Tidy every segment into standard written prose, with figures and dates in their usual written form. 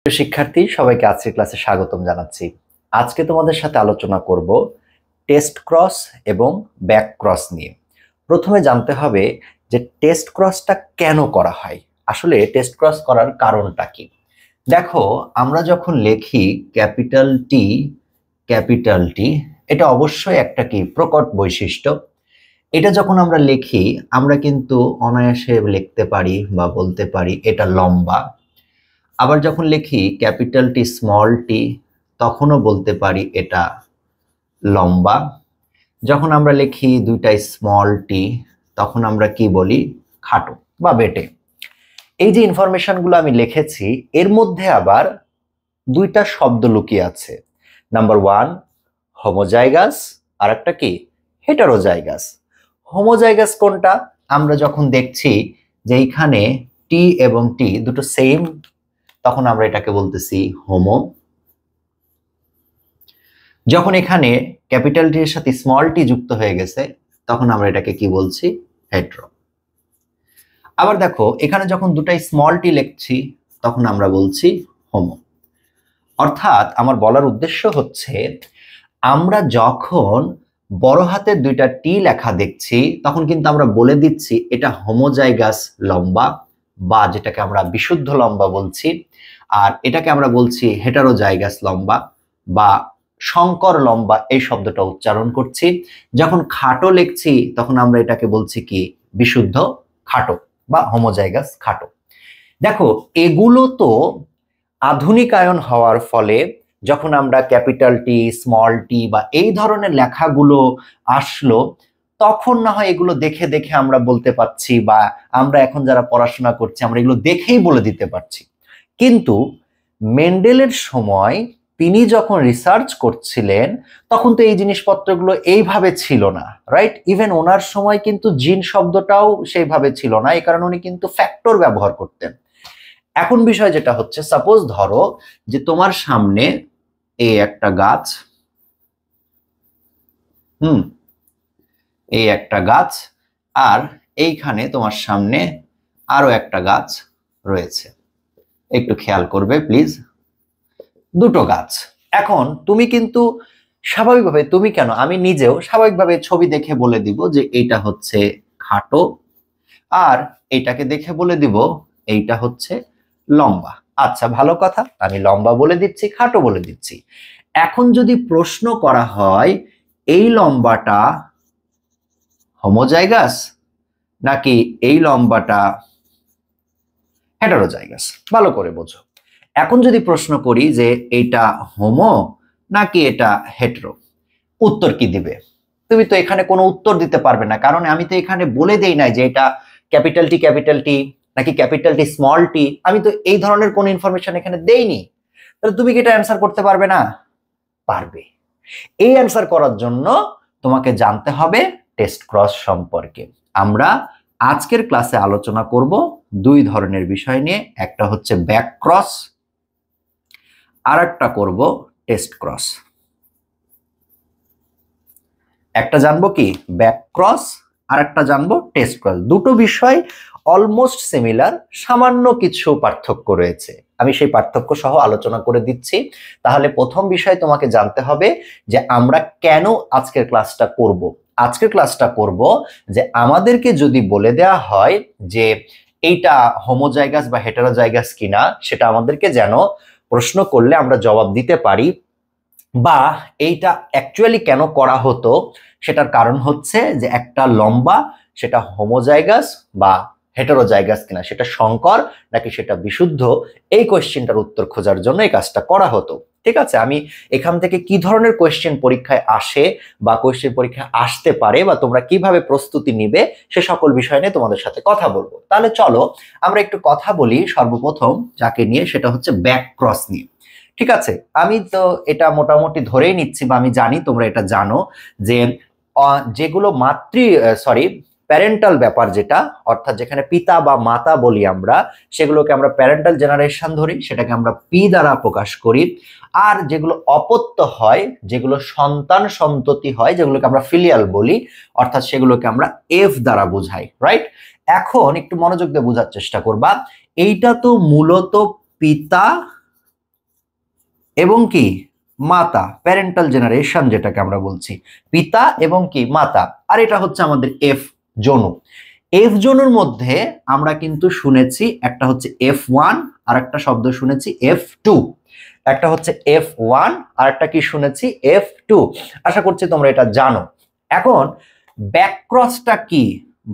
প্রিয় শিক্ষার্থী সবাইকে আজকের ক্লাসে স্বাগতম জানাচ্ছি। আজকে তোমাদের সাথে আলোচনা করব টেস্ট ক্রস এবং ব্যাক ক্রস নিয়ে। প্রথমে জানতে হবে যে টেস্ট ক্রসটা কেন করা হয়, আসলে টেস্ট ক্রস করার কারণটা কি। দেখো, আমরা যখন লিখি ক্যাপিটাল টি, এটা অবশ্যই একটা কি প্রকট বৈশিষ্ট্য। এটা যখন আমরা লিখি আমরা কিন্তু অনায়াসে লিখতে পারি বা বলতে পারি এটা লম্বা। আবার যখন লিখি ক্যাপিটাল টি স্মল টি তখনও বলতে পারি এটা লম্বা। যখন আমরা লিখি দুইটাই স্মল টি তখন আমরা কি বলি, খাটো বা বেটে। এই যে ইনফরমেশনগুলো আমি লিখেছি এর মধ্যে আবার দুইটা শব্দ লুকিয়ে আছে। নাম্বার ওয়ান হোমোজাইগাস, আর একটা কি হেটারোজাইগাস। হোমোজাইগাস কোনটা? আমরা যখন দেখছি যে এইখানে টি এবং টি দুটো সেম তখন আমরা এটাকে বলতেছি হোমো। যখন এখানে ক্যাপিটাল টি এর সাথে স্মল টি যুক্ত হয়ে গেছে তখন আমরা এটাকে কি বলছি, হেটেরো। আবার দেখো এখানে যখন দুটাই স্মল টি লিখছি তখন আমরা বলছি হোমো। অর্থাৎ আমার বলার উদ্দেশ্য হচ্ছে আমরা যখন বড় হাতের দুইটা টি লেখা দেখছি তখন কিন্তু আমরা বলে দিচ্ছি এটা হোমোজাইগাস লম্বা, বা যেটাকে আমরা বিশুদ্ধ লম্বা বলছি, আর এটাকে আমরা বলছি হেটারোজাইগাস লম্বা বা সংকর লম্বা, এই শব্দটা উচ্চারণ করছি। যখন খাটো লিখছি তখন আমরা এটাকে বলছি কি, বিশুদ্ধ খাটো বা হোমোজাইগাস খাটো। দেখো এগুলো তো আধুনিকায়ন হওয়ার ফলে যখন আমরা ক্যাপিটাল টি স্মল টি বা এই ধরনের লেখাগুলো আসলো তখন না হয় এগুলো দেখে দেখে আমরা বলতে পারছি, বা আমরা এখন যারা পড়াশোনা করছি আমরা এগুলো দেখেই বলে দিতে পারছি। কিন্তু মেন্ডেলের সময় তিনি যখন রিসার্চ করছিলেন তখন তো এই জিনিসপত্রগুলো এইভাবে ছিল না, রাইট? ইভেন ওনার সময় কিন্তু জিন শব্দটাও সেইভাবে ছিল না, এই কারণে উনি কিন্তু ফ্যাক্টর ব্যবহার করতেন। এখন বিষয় যেটা হচ্ছে, সাপোজ ধরো যে তোমার সামনে এই একটা গাছ, এই একটা গাছ, আর এইখানে তোমার সামনে আরো একটা গাছ রয়েছে। একটু খেয়াল করবে প্লিজ, দুটো গাছ। এখন তুমি কিন্তু স্বাভাবিকভাবে, তুমি কেন আমি নিজেও স্বাভাবিকভাবে ছবি দেখে বলে দিব যে এইটা হচ্ছে খাটো, আর এইটাকে দেখে বলে দিব এইটা হচ্ছে লম্বা। আচ্ছা ভালো কথা, আমি লম্বা বলে দিচ্ছি, খাটো বলে দিচ্ছি। এখন যদি প্রশ্ন করা হয় এই লম্বাটা হোমোজাইগাস নাকি এই লম্বাটা হেটারোজাইগাস, ভালো করে বোঝো। এখন যদি প্রশ্ন করি যে এটা হোমো নাকি এটা হেটেরো, উত্তর কি দিবে? তুমি তো এখানে কোনো উত্তর দিতে পারবে না, কারণ আমি তো এখানে বলে দেই নাই যে এটা ক্যাপিটাল টি নাকি ক্যাপিটাল টি স্মল টি, আমি তো এই ধরনের কোনো ইনফরমেশন এখানে দেইনি। তাহলে তুমি কি এটা অ্যান্সার করতে পারবে না? পারবে। এই অ্যান্সার করার জন্য তোমাকে জানতে হবে টেস্ট ক্রস সম্পর্কে। আমরা আজকের ক্লাসে আলোচনা করব দুই ধরনের বিষয় নিয়ে, একটা হচ্ছে ব্যাক ক্রস, আর একটা করব টেস্ট ক্রস। একটা জানবো কি ব্যাক ক্রস, আর একটা জানবো টেস্ট ক্রস। দুটো বিষয় অলমোস্ট সিমিলার, সামান্য কিছু পার্থক্য রয়েছে, আমি সেই পার্থক্য সহ আলোচনা করে দিচ্ছি। তাহলে প্রথম বিষয় তোমাকে জানতে হবে যে আমরা কেন আজকের ক্লাসটা করব। আজকের ক্লাসটা করব যে আমাদেরকে যদি বলে দেওয়া হয় যে এইটা হোমোজাইগাস বা হেটারোজাইগাস কিনা, সেটা আমাদেরকে যেন প্রশ্ন করলে আমরা জবাব দিতে পারি, বা এইটা অ্যাকচুয়ালি কেন করা হতো সেটার কারণ হচ্ছে যে একটা লম্বা সেটা হোমোজাইগাস বা হেটারোজাইগাস কিনা, সেটা সংকর নাকি সেটা বিশুদ্ধ, এই কোয়েশ্চেনটার উত্তর খোঁজার জন্য এই কাজটা করা হতো। ঠিক আছে, আমি এখান থেকে কি ধরনের কোয়েশ্চেন পরীক্ষায় আসে বা কোয়েশ্চেন পরীক্ষায় আসতে পারে বা তোমরা কিভাবে প্রস্তুতি নিবে সে সকল বিষয় নিয়ে তোমাদের সাথে কথা বলবো। তাহলে চলো আমরা একটু কথা বলি সর্বপ্রথম যাকে নিয়ে, সেটা হচ্ছে ব্যাক ক্রস নিয়ে। ঠিক আছে, আমি তো এটা মোটামুটি ধরেই নিচ্ছি বা আমি জানি তোমরা এটা জানো যে যেগুলো প্যারেন্টাল ব্যাপার, যেটা অর্থাৎ যেখানে পিতা বা মাতা বলি আমরা, সেগুলোকে আমরা প্যারেন্টাল জেনারেশন ধরি, সেটাকে আমরা পি দ্বারা প্রকাশ করি। আর যেগুলো অপত্য হয়, যেগুলো সন্তান সন্ততি হয়, যেগুলোকে আমরা ফিলিয়াল বলি, অর্থাৎ সেগুলোকে আমরা এফ দ্বারা বোঝাই, রাইট? এখন একটু মনোযোগ দিয়ে বোঝার চেষ্টা করবা, এইটা তো মূলত পিতা এবং কি মাতা, প্যারেন্টাল জেনারেশন যেটাকে আমরা বলছি, পিতা এবং কি মাতা। আর এটা হচ্ছে আমাদের এফ জনু। এফ জনুর মধ্যে আমরা কিন্তু শুনেছি একটা হচ্ছে F1 আর একটা শব্দ শুনেছি F2, একটা হচ্ছে F1 আর একটা কি শুনেছি F2। আশা করছি তোমরা এটা জানো। এখন ব্যাকক্রসটা কি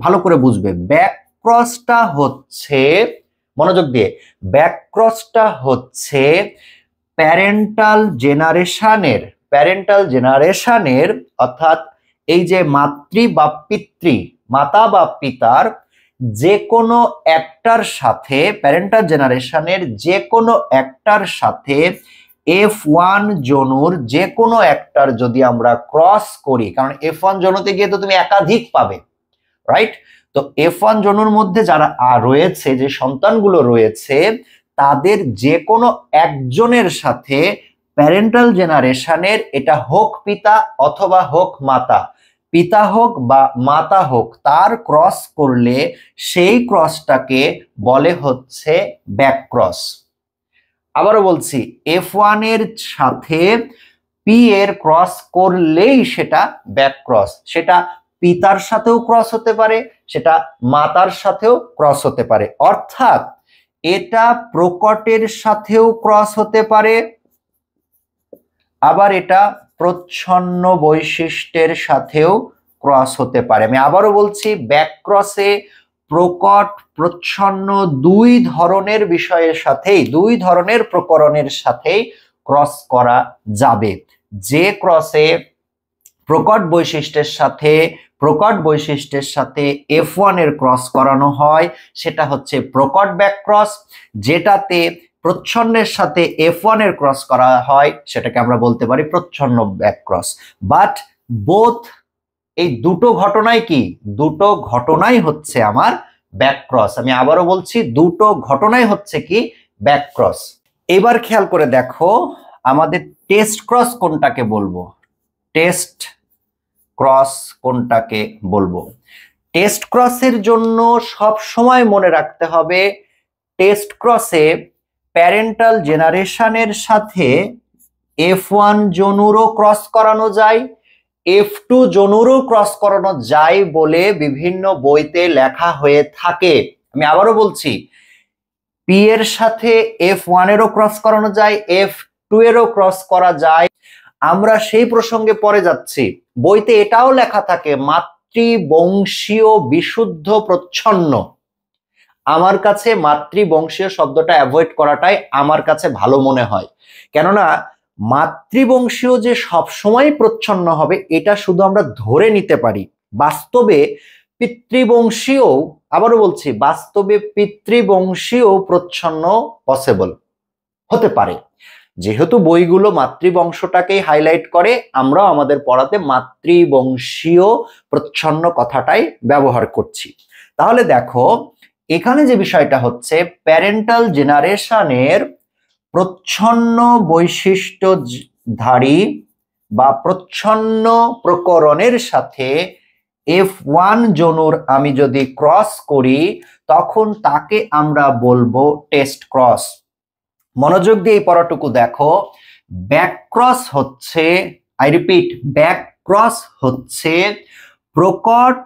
ভালো করে বুঝবে। ব্যাকক্রসটা হচ্ছে, মনোযোগ দিয়ে, ব্যাকক্রসটা হচ্ছে প্যারেন্টাল জেনারেশনের অর্থাৎ এই যে মাতৃ বা পিতৃ, মাতা বা পিতার যে কোনো একটার সাথে, প্যারেন্টাল জেনারেশনের যে কোনো একটার সাথে F1 জনুর যে কোনো একটার যদি আমরা ক্রস করি, কারণ F1 জনুতে গিয়ে তো তুমি একাধিক পাবে, রাইট? তো F1 জনুর মধ্যে যারা রয়েছে, যে সন্তানগুলো রয়েছে, তাদের যে কোনো একজনের সাথে প্যারেন্টাল জেনারেশনের, এটা হোক পিতা অথবা হোক মাতা, পিতা হোক বা মাতা হোক, তার ক্রস করলে সেই ক্রসটাকে বলে হচ্ছে ব্যাকক্রস। আবারও বলছি, F1 এর সাথে পি এর ক্রস করলেই সেটা ব্যাকক্রস। সেটা পিতার সাথেও ক্রস হতে পারে, সেটা মাতার সাথেও ক্রস হতে পারে। অর্থাৎ এটা প্রকটের সাথেও ক্রস হতে পারে, আবার এটা প্রচ্ছন্ন বৈশিষ্ট্যের সাথেও ক্রস হতে পারে। আমি আবারও বলছি, ব্যাকক্রসে প্রকট প্রচ্ছন্ন দুই ধরনের বিষয়ের সাথেই, দুই ধরনের প্রকরণের সাথেই ক্রস করা যাবে। যে ক্রসে প্রকট বৈশিষ্ট্যের সাথে F1 এর ক্রস করানো হয় সেটা হচ্ছে প্রকট ব্যাকক্রস। যেটাতে প্রচ্ছন্নের সাথে F1 এর ক্রস করা হয় সেটাকে আমরা বলতে পারি প্রচ্ছন্ন ব্যাকক্রস। বাট বোথ, এই দুটো ঘটনাই কি, দুটো ঘটনাই হচ্ছে আমার ব্যাকক্রস। আমি আবারও বলছি, দুটো ঘটনাই হচ্ছে কি ব্যাকক্রস। এবার খেয়াল করে দেখো আমাদের টেস্ট ক্রস কোনটাকে বলবো, টেস্ট ক্রস কোনটাকে বলবো। টেস্ট ক্রসের জন্য সব সময় মনে রাখতে হবে, টেস্ট ক্রসে প্যারেন্টাল জেনারেশনের সাথে F1 জনুরও ক্রস করানো যায়, F2 জনুরও ক্রস করানো যায় বলে বিভিন্ন বইতে লেখা হয়ে থাকে। আমি আবারও বলছি, পি এর সাথে F1 এরও ক্রস করানো যায়, F2 এরও ক্রস করা যায়। আমরা সেই প্রসঙ্গে পরে যাচ্ছি। বইতে এটাও লেখা থাকে মাতৃবংশীয় বিশুদ্ধ প্রচ্ছন্ন। আমার কাছে মাতৃবংশীয় শব্দটা অ্যাভয়েড করাটাই আমার কাছে ভালো মনে হয়, কেননা মাতৃবংশীয় যে সবসময় প্রচ্ছন্ন হবে এটা শুধু আমরা ধরে নিতে পারি। বাস্তবে পিতৃবংশীয়, আবারও বলছি, বাস্তবে পিতৃবংশীয় প্রচ্ছন্ন পসিবল হতে পারে। যেহেতু বইগুলো মাতৃবংশটাকেই হাইলাইট করে, আমরাও আমাদের পড়াতে মাতৃবংশীয় প্রচ্ছন্ন কথাটাই ব্যবহার করছি। তাহলে দেখো এখানে যে বিষয়টা হচ্ছে, প্যারেন্টাল জেনারেশনের প্রচ্ছন্ন বৈশিষ্ট্যধারী বা প্রচ্ছন্ন প্রকরণের সাথে F1 জনুর আমি যদি ক্রস করি তখন তাকে আমরা বলবো টেস্ট ক্রস। মনোযোগ দিয়ে এই পড়াটুকু দেখো। ব্যাকক্রস হচ্ছে, আই রিপিট, ব্যাকক্রস হচ্ছে প্রকট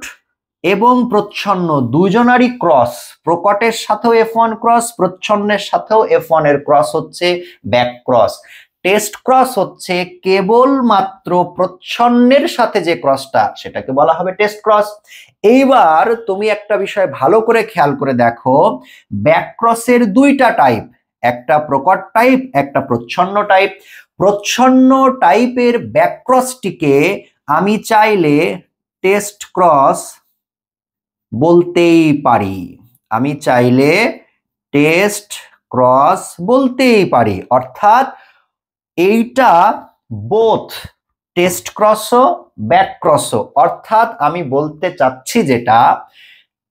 এবং প্রচ্ছন্ন দুজনারই ক্রস। প্রকটের সাথেও F1 ক্রস, প্রচ্ছন্নের সাথেও F1 এর ক্রস হচ্ছে ব্যাকক্রস। টেস্ট ক্রস হচ্ছে কেবলমাত্র প্রচ্ছন্নের সাথে যে ক্রসটা, সেটাকে বলা হবে টেস্ট ক্রস। এইবার তুমি একটা বিষয় ভালো করে খেয়াল করে দেখো, ব্যাকক্রসের দুইটা টাইপ, একটা প্রকট টাইপ, একটা প্রচ্ছন্ন টাইপ। প্রচ্ছন্ন টাইপের ব্যাকক্রসটিকে আমি চাইলে টেস্ট ক্রস বলতেই পারি, আমি চাইলে টেস্ট ক্রস বলতেই পারি। অর্থাৎ এইটা বোথ টেস্ট ক্রসও ব্যাকক্রসও। অর্থাৎ আমি বলতে চাচ্ছি যেটা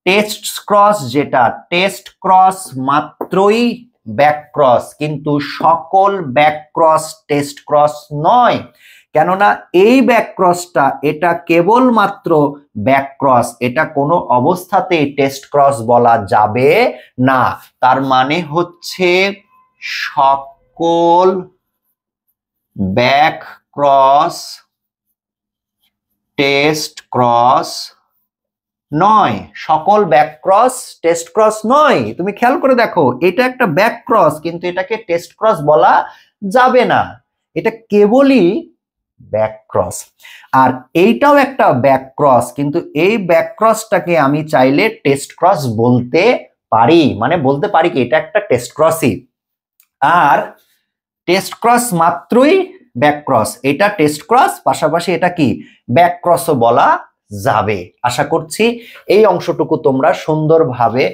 টেস্ট ক্রস, যেটা টেস্ট ক্রস মাত্রই ব্যাকক্রস, কিন্তু সকল ব্যাকক্রস টেস্ট ক্রস নয়। কেননা এই ব্যাকক্রসটা, এটা কেবলমাত্র ব্যাকক্রস, এটা কোনো অবস্থাতেই টেস্ট ক্রস বলা যাবে না। তার মানে হচ্ছে সকল ব্যাক ক্রস টেস্ট ক্রস নয়, সকল ব্যাক ক্রস টেস্ট ক্রস নয়। তুমি খেয়াল করে দেখো, এটা একটা ব্যাক ক্রস, কিন্তু এটাকে টেস্ট ক্রস বলা যাবে না, এটা কেবলই ব্যাক ক্রস। আর এইটাও একটা ব্যাক ক্রস, কিন্তু এই ব্যাক ক্রসটাকে আমি চাইলে টেস্ট ক্রস বলতে পারি, মানে বলতে পারি কি এটা একটা টেস্ট ক্রসই। আর টেস্ট ক্রস মাত্রই ব্যাক ক্রস, এটা টেস্ট ক্রস, পাশাপাশি এটা কি ব্যাক ক্রসও বলা যাবে। আশা করছি এই অংশটুকু তোমরা সুন্দরভাবে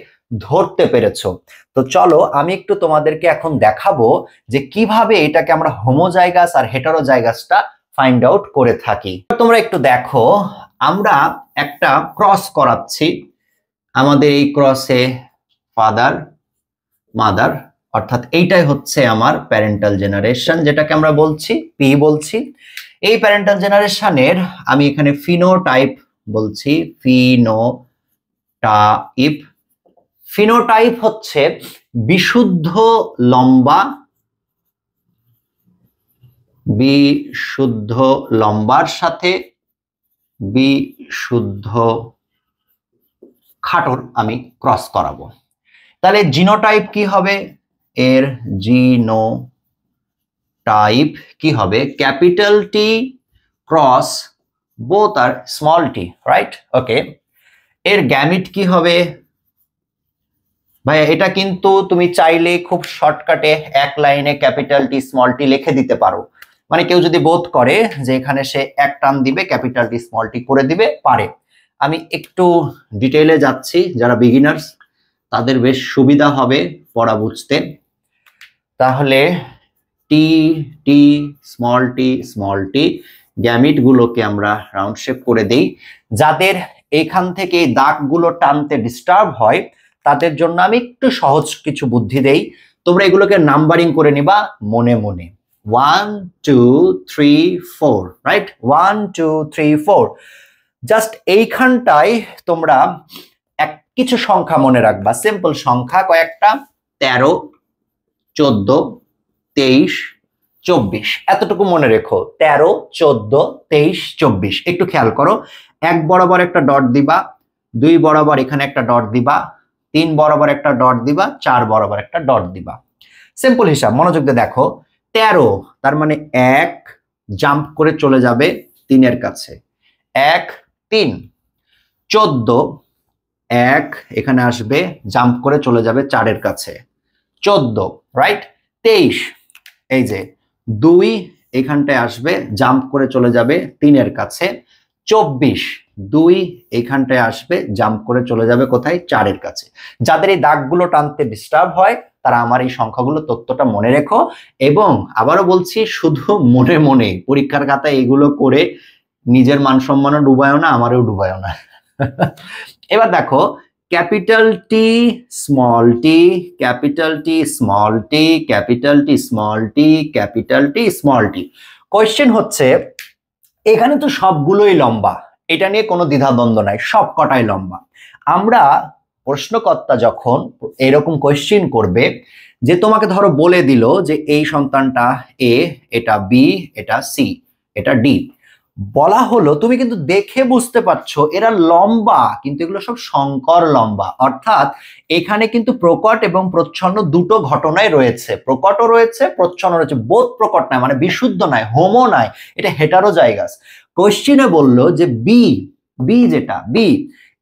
ধরতে পেরেছো। তো চলো আমি একটু তোমাদেরকে এখন দেখাবো যে কিভাবে এটাকে আমরা হোমোজাইগাস আর হেটারোজাইগাসটা ফাইন্ড আউট করে থাকি। তোমরা একটু দেখো, আমরা একটা ক্রস করাচ্ছি, আমাদের এই ক্রসে ফাদার মাদার, অর্থাৎ এইটাই হচ্ছে আমার প্যারেন্টাল জেনারেশন, যেটাকে আমরা বলছি পি বলছি। এই প্যারেন্টাল জেনারেশনের আমি এখানে ফিনোটাইপ বলছি, ফিনোটাইপ। ফিনোটাইপ হচ্ছে বিশুদ্ধ লম্বা, বিশুদ্ধ লম্বার সাথে বিশুদ্ধ খাটোর আমি ক্রস করাবো। তাহলে জিনোটাইপ কি হবে? এর জিনোটাইপ কি হবে? ক্যাপিটাল টি ক্রস বোথ আর স্মল টি, রাইট? ওকে। এর গ্যামিট কি হবে? ভাইয়া এটা কিন্তু তুমি চাইলে খুব শর্টকাটে এক লাইনে ক্যাপিটাল টি স্মল টি লিখে দিতে পারো, মানে কেউ যদি বোধ করে যে এখানে সে এক টান দিবে ক্যাপিটাল টি স্মল টি করে দিবে, পারে। আমি একটু ডিটেইলে যাচ্ছি, যারা বিগিনার্স তাদের বেশ সুবিধা হবে পড়া বুঝতে। তাহলে টি টি স্মল টি গ্যামিট গুলোকে আমরা রাউন্ড শেপ করে দেই। যাদের এখান থেকে দাগগুলো টানতে ডিস্টার্ব হয় তাদের জন্য আমি একটু সহজ কিছু বুদ্ধি দেই, তোমরা এগুলোকে নাম্বারিং করে নিবা মনে মনে। 1 2 3 4, রাইট? 1 2 3 4। জাস্ট এইখানটায় তোমরা কিছু সংখ্যা মনে রাখবা, সিম্পল সংখ্যা কয়েকটা, 13 14 23 24, এতটুকু মনে রেখো। 13 14 23 24। একটু খেয়াল করো, 1 বরাবর একটা ডট দিবা, 2 বরাবর এখানে একটা ডট দিবা, 3 বরাবর একটা ডট দিবা, 4 বরাবর একটা ডট দিবা। সিম্পল হিসাব, মনোযোগ দিয়ে দেখো। 13 তার মানে 1 জাম্প করে চলে যাবে 3 এর কাছে, 1 3। 14 1 এখানে আসবে, জাম্প করে চলে যাবে 4 এর কাছে, 14, রাইট? 23 এই যে 2 এখানটায় আসবে, জাম্প করে চলে যাবে 3 এর কাছে, 24 2 এখানটায় আসবে, জাম্প করে চলে যাবে কোথায়? 4 এর কাছে। যাদের এই দাগগুলো টানতে ডিস্টার্ব হয় তারা আমার এই সংখ্যাগুলো তথ্যটা মনে রেখো, এবং আবারও বলছি শুধু মনে মনে পরীক্ষার খাতায় এগুলো করে নিজের মান সম্মানও ডুবায়ও না, আমারও ডুবায়ও না। এবার দেখো, capital T small tea, capital T small tea, capital T small tea, capital T small tea. Question হচ্ছে এখানে তো সবগুলোই লম্বা, এটা নিয়ে কোনো দ্বিধাদ্বন্দ্ব নাই, সব কটাই লম্বা। আমরা প্রশ্নকর্তা যখন এরকম কোয়েশ্চেন করবে যে তোমাকে ধরো বলে দিল যে এই সন্তানটা এ, এটা বি, এটা সি, এটা ডি, বলা হলো তুমি কিন্তু দেখে বুঝতে পারছো এরা লম্বা, কিন্তু এগুলো সব সংকর লম্বা। অর্থাৎ এখানে কিন্তু প্রকট এবং প্রচ্ছন্ন দুটো ঘটনাই রয়েছে, প্রকটও রয়েছে প্রচ্ছন্ন রয়েছে, বোধ প্রকট নয় মানে বিশুদ্ধ নয়, হোমো নয়, এটা হেটারোজাইগাস। কোশ্চিনে বললো যে বি, বি যেটা বি,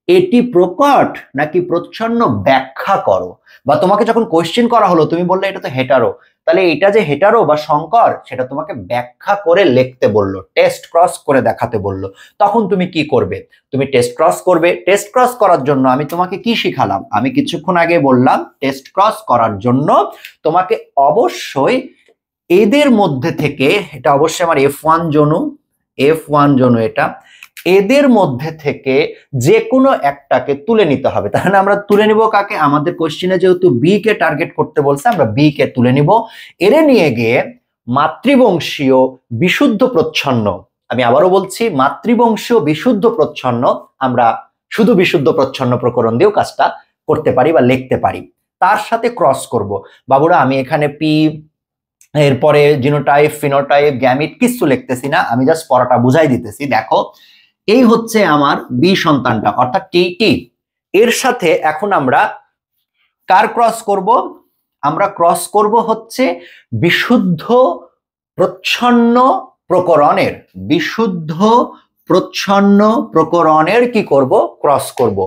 এটি প্রকট নাকি প্রচ্ছন্ন ব্যাখ্যা করো। বা তোমাকে যখন কোশ্চেন করা হলো তুমি বললে এটা তো হেটারো, তাহলে এটা যে হেটারো বা সংকর সেটা তোমাকে ব্যাখ্যা করে লিখতে বললো, টেস্ট ক্রস করে দেখাতে বললো। তখন তুমি কি করবে? তুমি টেস্ট ক্রস করবে। টেস্ট ক্রস করার জন্য আমি তোমাকে কি শিখালাম? আমি কিছুক্ষণ আগে বললাম টেস্ট ক্রস করার জন্য তোমাকে অবশ্যই এদের মধ্যে থেকে, এটা অবশ্যই আমার F1 জনু, F1 জনু এটা, এদের মধ্যে থেকে যে কোনো একটাকে তুলে নিতে হবে। তাহলে আমরা তুলে নিব কাকে? আমাদের কোশ্চেনে যেহেতু বি কে টার্গেট করতে বলছে, আমরা বি কে তুলে নিব। এরে নিয়ে গিয়ে মাতৃবংশীয় বিশুদ্ধ প্রচ্ছন্ন, আমি আবারও বলছি মাতৃবংশীয় বিশুদ্ধ প্রচ্ছন্ন, আমরা শুধু বিশুদ্ধ প্রচ্ছন্ন প্রকরণ দিয়েও কাজটা করতে পারি বা লিখতে পারি, তার সাথে ক্রস করব। বাবুরা আমি এখানে পি এরপরে জিনোটাইপ, ফিনোটাইপ, গ্যামিট কিছু লিখতেছি না, আমি জাস্ট পড়াটা বুঝাই দিতেছি। দেখো এই হচ্ছে আমার বি সন্তানটা অর্থাৎ টি। এর সাথে এখন আমরা কার ক্রস করব? আমরা ক্রস করব হচ্ছে বিশুদ্ধ প্রচ্ছন্ন প্রকরণের, বিশুদ্ধ প্রচ্ছন্ন প্রকরণের কি করব? ক্রস করব।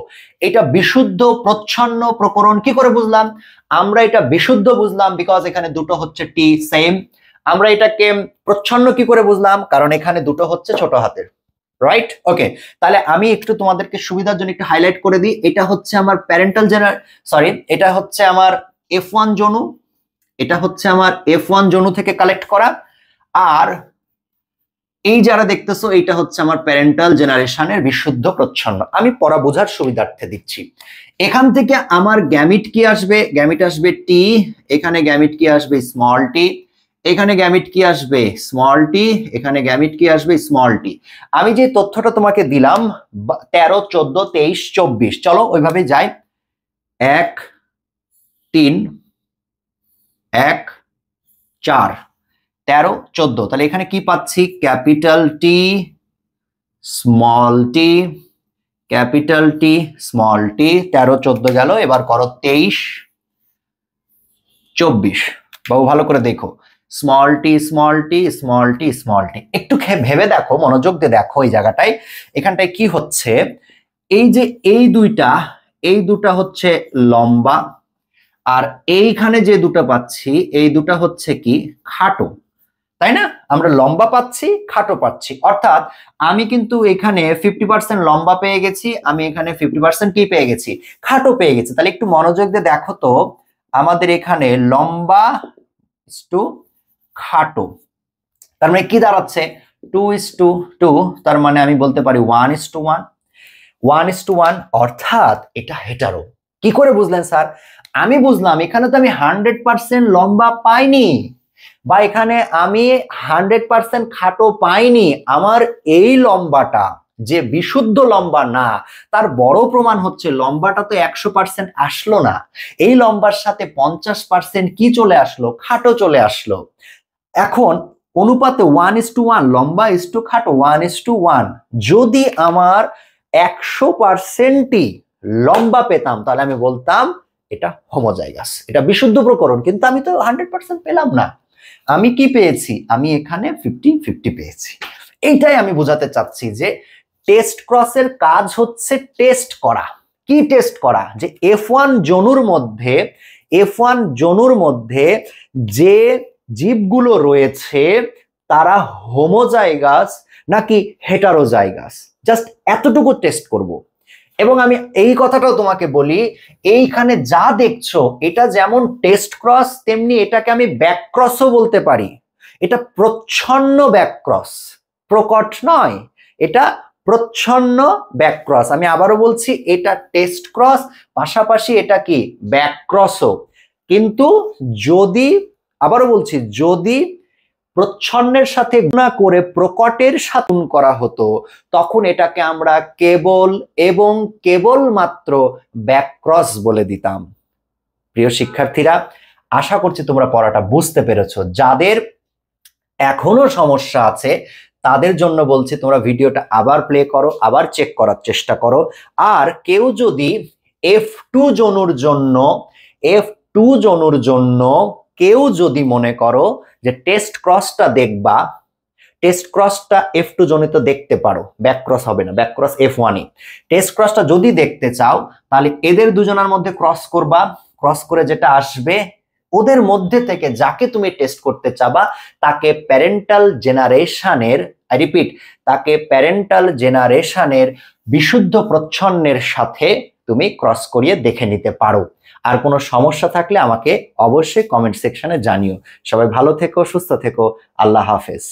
এটা বিশুদ্ধ প্রচ্ছন্ন প্রকরণ কি করে বুঝলাম? আমরা এটা বিশুদ্ধ বুঝলাম বিকজ এখানে দুটো হচ্ছে টি সেম। আমরা এটাকে প্রচ্ছন্ন কি করে বুঝলাম? কারণ এখানে দুটো হচ্ছে ছোট হাতের, রাইট? ওকে, তাহলে আমি একটু তোমাদেরকে সুবিধার জন্য একটু হাইলাইট করে দিই। এটা হচ্ছে আমার প্যারেন্টাল সরি, এটা হচ্ছে আমার F1 জনু, এটা হচ্ছে আমার F1 জনু থেকে কালেক্ট করা। আর এই যারা দেখতেছো এটা হচ্ছে আমার প্যারেন্টাল জেনারেশনের বিশুদ্ধ প্রচ্ছন্ন। আমি পড়া বোঝার সুবিধার্থে দিচ্ছি। এখান থেকে আমার গ্যামিট কি আসবে? গ্যামিট আসবে টি, এখানে গ্যামিট কি আসবে? স্মল টি, এখানে গ্যামিট কি আসবে? স্মল টি, এখানে গ্যামিট কি আসবে? Small tea. আমি যে তথ্যটা তোমাকে দিলাম 13, 14, 23, 24, চলো ওইভাবে যাই। 1, 3, 1, 4, 13, 14, তাহলে এখানে কি পাচ্ছি? Capital T, small tea, capital T, small tea. 13, 14 গেল, এবার করো 23, 24। বাবু ভালো করে দেখো, small tea, small tea, small tea, small tea. একটু ভেবে দেখো, মনোযোগ দিয়ে দেখো এই জায়গাটায়। এখানটায় কি হচ্ছে? এই যে এই দুটা হচ্ছে লম্বা, আর এইখানে যে দুটো পাচ্ছি এই দুটা হচ্ছে কি? খাটো, তাই না? আমরা লম্বা পাচ্ছি, খাটো পাচ্ছি, অর্থাৎ আমি কিন্তু এখানে 50% লম্বা পেয়ে গেছি, আমি এখানে 50% কি পেয়ে গেছি? খাটো পেয়ে গেছি। তাহলে একটু মনোযোগ দিয়ে দেখো তো, আমাদের এখানে লম্বা টু খাটো, তার মানে কি দাঁড়াচ্ছে? 2:2, তার মানে আমি বলতে পারি 1:1, 1:1, অর্থাৎ এটা হেটারো। কি করে বুঝলেন স্যার? আমি বুঝলাম এখানে তো আমি 100% লম্বা পাইনি, বা এখানে আমি 100% খাটো পাইনি। আমার এই লম্বাটা যে বিশুদ্ধ লম্বা না, তার বড় প্রমাণ হচ্ছে লম্বাটা তো 100% আসলো না, এই লম্বার সাথে 50% কি চলে আসলো? খাটো চলে আসলো। এখন অনুপাতে 1:1, লম্বা ইস্টু খাটো 1:1। যদি আমার 100%ই লম্বা পেতাম তাহলে আমি বলতাম এটা হোমোজাইগাস, এটা বিশুদ্ধ প্রকরণ। কিন্তু আমি তো 100% পেলাম না, আমি কি পেয়েছি? আমি এখানে 50-50 পেয়েছি। এইটাই আমি বোঝাতে চাচ্ছি যে টেস্ট ক্রসের কাজ হচ্ছে টেস্ট করা। কি টেস্ট করা? যে F1 জনুর মধ্যে যে জীবগুলো রয়েছে তারা হোমোজাইগাস নাকি হেটারোজাইগাস, জাস্ট এতটুকু টেস্ট করব। এবং আমি এই কথাটাও তোমাকে বলি, এইখানে যা দেখছো এটা যেমন টেস্ট ক্রস, তেমনি এটাকে আমি ব্যাক ক্রসও বলতে পারি। এটা প্রচ্ছন্ন ব্যাক ক্রস, প্রকট নয়, এটা প্রচ্ছন্ন ব্যাক ক্রস। আমি আবারও বলছি, এটা টেস্ট ক্রস, পাশাপাশি এটা কি? ব্যাক ক্রসও। কিন্তু যদি, আবারও বলছি, যদি প্রচ্ছন্নের সাথে গুণা করে প্রকটের সাথে করা হতো তখন এটাকে আমরা কেবল এবং কেবলমাত্র ব্যাকক্রস বলে দিতাম। প্রিয় শিক্ষার্থীরা, আশা করছি তোমরা পড়াটা বুঝতে পেরেছো। যাদের এখনো সমস্যা আছে তাদের জন্য বলছি, তোমরা ভিডিওটা আবার প্লে করো, আবার চেক করার চেষ্টা করো। আর কেউ যদি F2 জনুর জন্য কেউ যদি মনে করো যে টেস্ট ক্রসটা দেখবা, টেস্ট ক্রসটা F2 জনিত দেখতে পারো, ব্যাক ক্রস হবে না, ব্যাক ক্রস F1ই। টেস্ট ক্রসটা যদি দেখতে চাও তাহলে এদের দুজনের মধ্যে ক্রস করবা, ক্রস করে যেটা আসবে ওদের মধ্যে থেকে যাকে তুমি টেস্ট করতে চাবা তাকে প্যারেন্টাল জেনারেশনের, আই রিপিট, তাকে প্যারেন্টাল জেনারেশনের বিশুদ্ধ প্রচ্ছন্নের সাথে তুমি ক্রস করিয়ে দেখে নিতে পারো। আর কোনো সমস্যা থাকলে আমাকে অবশ্যই কমেন্ট সেকশনে জানিও। সবাই ভালো থেকো, সুস্থ থেকো, আল্লাহ হাফেজ।